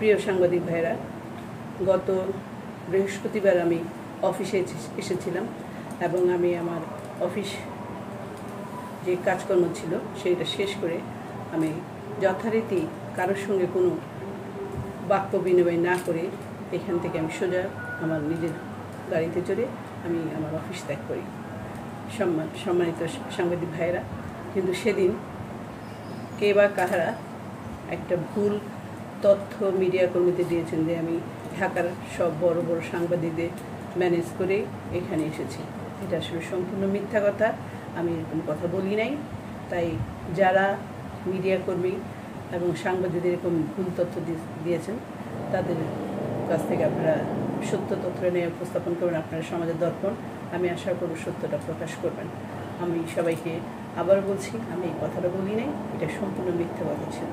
প্রিয় সাংবাদিক ভাইরা, গত বৃহস্পতিবার আমি অফিসে এসেছিলাম এবং আমি আমার অফিস যে কাজকর্ম ছিল সেইটা শেষ করে আমি যথারীতি কারোর সঙ্গে কোনো বাক্য বিনিময় না করে এখান থেকে আমি সোজা আমার নিজের গাড়িতে চড়ে আমি আমার অফিস ত্যাগ করি। সম্মানিত সাংবাদিক ভাইরা, কিন্তু সেদিন কে বা কাহারা একটা ভুল তথ্য মিডিয়া কর্মীদের দিয়েছেন যে আমি ঢাকার সব বড় বড় সাংবাদিকদের ম্যানেজ করে এখানে এসেছি। এটা আসলে সম্পূর্ণ মিথ্যা কথা। আমি এরকম কথা বলি নাই। তাই যারা মিডিয়া কর্মী এবং সাংবাদিকদের এরকম ভুল তথ্য দিয়েছেন তাদের কাছ থেকে আপনারা সত্য তথ্য নিয়ে উপস্থাপন করবেন। আপনারা সমাজের দর্পণ, আমি আশা করব সত্যটা প্রকাশ করবেন। আমি সবাইকে আবার বলছি, আমি এই কথাটা বলি নাই, এটা সম্পূর্ণ মিথ্যা কথা ছিল।